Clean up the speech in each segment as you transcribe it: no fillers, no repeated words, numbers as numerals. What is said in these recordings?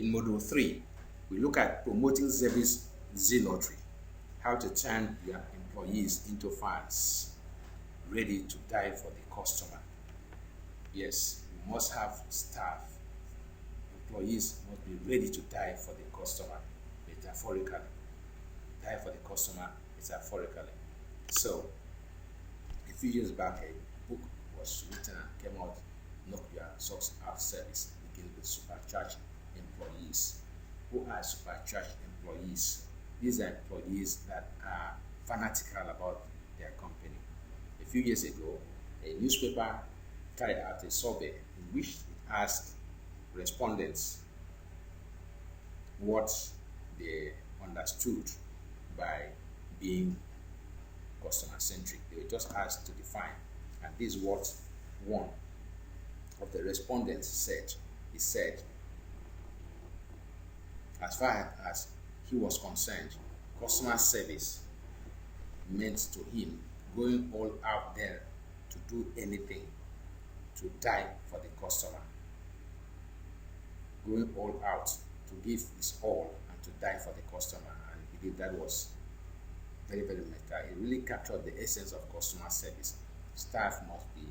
In Module 3, we look at promoting service zealotry, how to turn your employees into fans, ready to die for the customer. Yes, you must have staff. Employees must be ready to die for the customer, metaphorically. Die for the customer, metaphorically. So, a few years back, a book was written and came out, Knock Your Socks Out Service, begins with Supercharged employees. Who are supercharged employees? These are employees that are fanatical about their company. A few years ago, a newspaper carried out a survey in which it asked respondents what they understood by being customer-centric. They were just asked to define, and this is what one of the respondents said. He said, as far as he was concerned, customer service meant to him going all out there to do anything, to die for the customer. Going all out to give his all and to die for the customer. And he believed that was very, very meta. It really captured the essence of customer service. Staff must be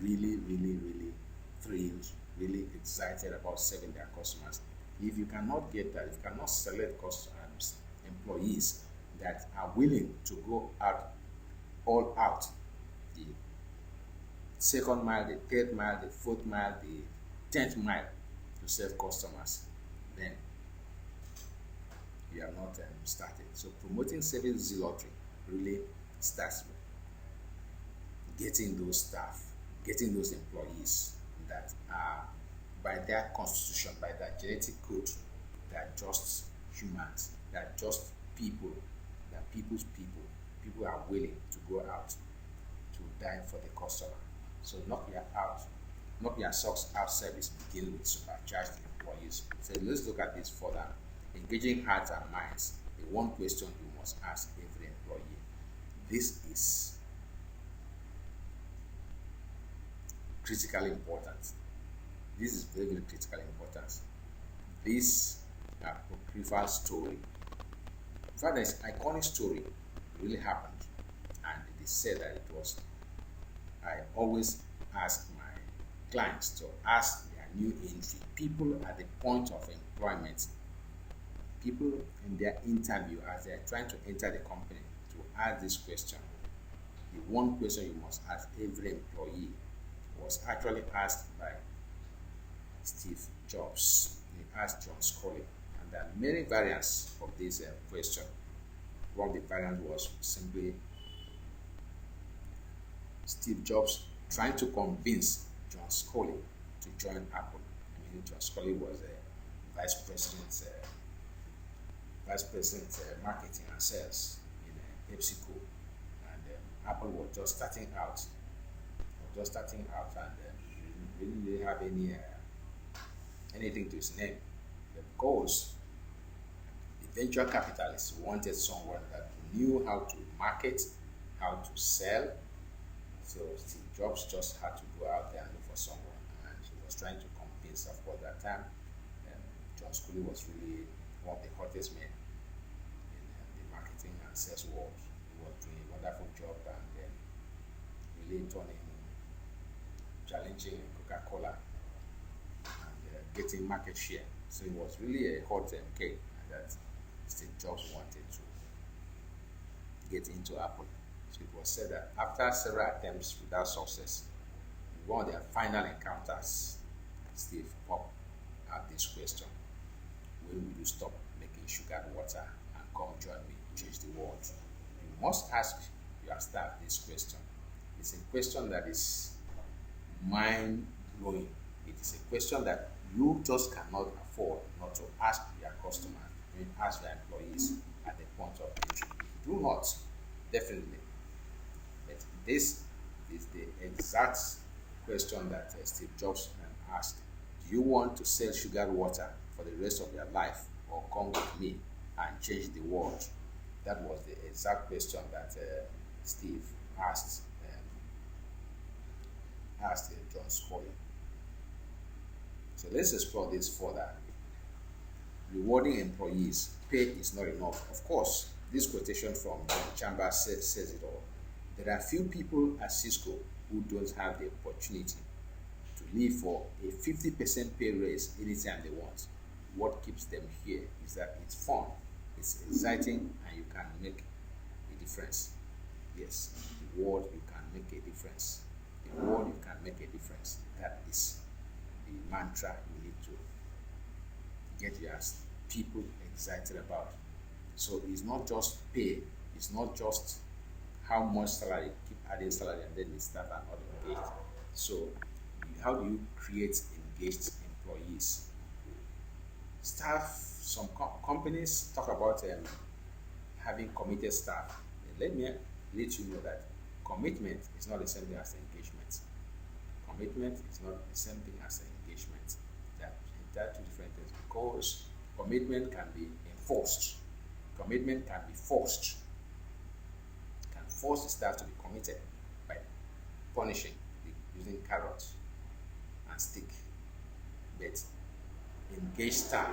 really, really, really thrilled, really excited about serving their customers. If you cannot get that, if you cannot select customers, employees that are willing to go out all out, the second mile, the third mile, the fourth mile, the 10th mile to serve customers, then you have not started. So promoting service zealotry really starts with getting those staff, getting those employees that are, by their constitution, by their genetic code, they are just humans, they are just people, they are people's people. People are willing to go out to die for the customer. So knock your socks out service begins with supercharged employees. So let's look at this further. Engaging hearts and minds. The one question you must ask every employee. This is critically important. This is very, very critically important. This apocryphal story, in fact, this iconic story really happened, and it is said that it was. I always ask my clients to ask their new entry, people at the point of employment, people in their interview as they are trying to enter the company, to ask this question. The one question you must ask every employee was actually asked by Steve Jobs. He asked John Scully, and there are many variants of this question. One of the variants was simply Steve Jobs trying to convince John Scully to join Apple. I mean, John Scully was a vice president marketing and sales in PepsiCo, and Apple was just starting out. And didn't really have anything to his name. Because the venture capitalists wanted someone that knew how to market, how to sell. So Steve Jobs just had to go out there and look for someone, and he was trying to convince. Of course, that time, John Scully was really one of the hottest men in the marketing and sales world. He was doing a wonderful job and really challenging Coca-Cola and getting market share. So it was really a hot cake that Steve Jobs wanted to get into Apple. So it was said that after several attempts without success, in one of their final encounters, Steve popped out this question: when will you stop making sugared water and come join me, change the world? You must ask your staff this question. It's a question that is mind-blowing. It is a question that you just cannot afford not to ask your customers, ask your employees at the point of entry. If you do not, definitely. But this is the exact question that Steve Jobs asked. Do you want to sell sugared water for the rest of your life, or come with me and change the world? That was the exact question that Steve asked John Scully. So let's explore this further. rewarding employees. Pay is not enough. Of course, this quotation from Chambers says it all. There are few people at Cisco who don't have the opportunity to leave for a 50% pay raise anytime they want. What keeps them here is that it's fun, it's exciting, and you can make a difference. Yes, the world you can make a difference. The world you can make a difference. That is the mantra you need to get your people excited about. So it's not just pay, it's not just how much salary, keep adding salary and then the staff are not engaged. So how do you create engaged employees? Some companies talk about having committed staff. Let me let you know that commitment is not the same thing as engagement. Commitment is not the same thing as engagement. That two different things, because commitment can be enforced. Commitment can be forced. You can force the staff to be committed by punishing, using carrots and stick. But engaged staff,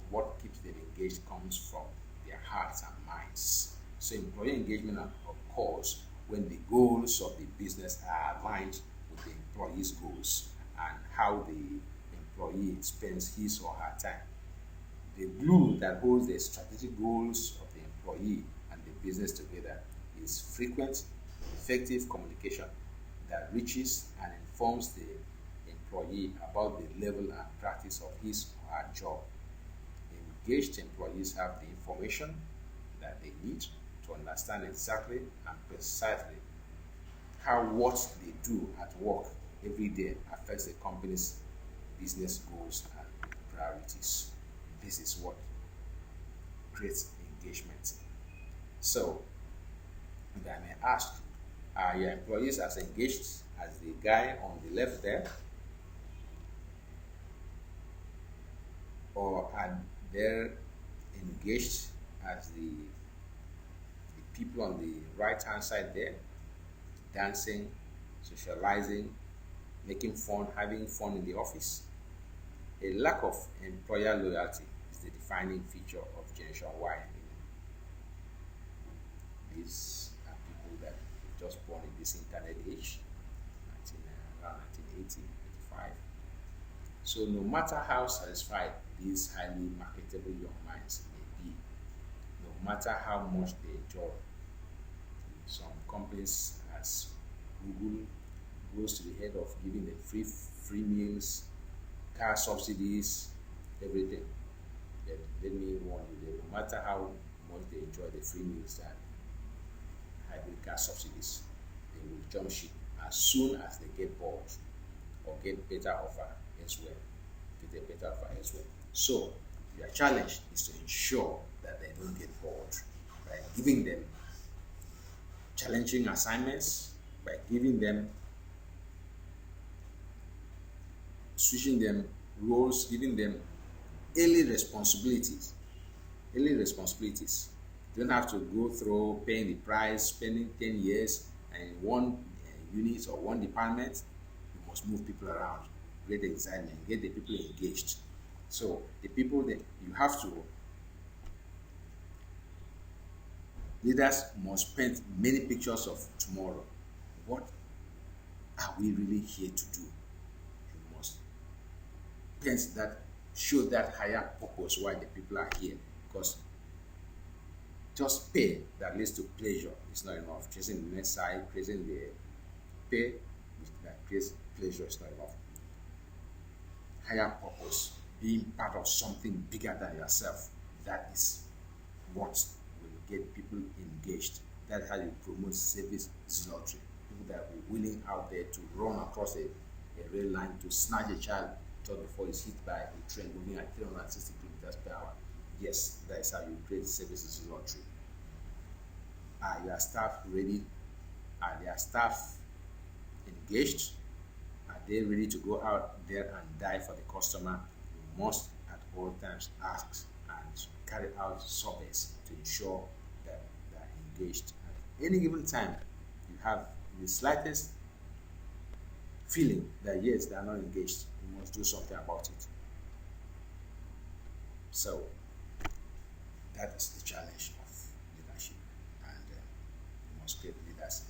what keeps them engaged comes from their hearts and minds. So employee engagement occurs when the goals of the business are aligned with the employee's goals and how the employee spends his or her time. The glue that holds the strategic goals of the employee and the business together is frequent, effective communication that reaches and informs the employee about the level and practice of his or her job. Engaged employees have the information that they need to understand exactly and precisely how what they do at work every day affects the company's business goals and priorities. This is what creates engagement. So, if I may ask, are your employees as engaged as the guy on the left there? Or are they engaged as the people on the right hand side there, dancing, socializing, making fun, having fun in the office? A lack of employer loyalty is the defining feature of Generation Y. These are people that were just born in this internet age, around 1980, 85. So no matter how satisfied these highly marketable young minds may be, no matter how much they enjoy, some companies as Google goes to the head of giving them free meals, car subsidies, everything. But let me warn you that no matter how much they enjoy the free meals and hybrid car subsidies, they will jump ship as soon as they get bored or get better offer elsewhere. So your challenge is to ensure that they don't get bored by giving them challenging assignments, by giving them, switching them roles, giving them early responsibilities. You don't have to go through paying the price, spending 10 years in one unit or one department. You must move people around, create excitement, get the people engaged. So the people that you have to, leaders must paint many pictures of tomorrow. What are we really here to do? You must paint that, show that higher purpose why the people are here. Because just pay that leads to pleasure is not enough. Chasing the next side, chasing the pay that creates pleasure is not enough. Higher purpose, being part of something bigger than yourself, that is what will get people engaged. That's how you promote service zealotry. People that will be willing out there to run across a rail line to snatch a child just before it's hit by a train moving at 360 kilometers per hour. Yes, that is how you create service zealotry. Are your staff ready? Are their staff engaged? Are they ready to go out there and die for the customer? You must at all times ask and carry out surveys to ensure that they are engaged. At any given time, you have the slightest feeling that yes, they are not engaged. You must do something about it. So that is the challenge of leadership, and we must create leaders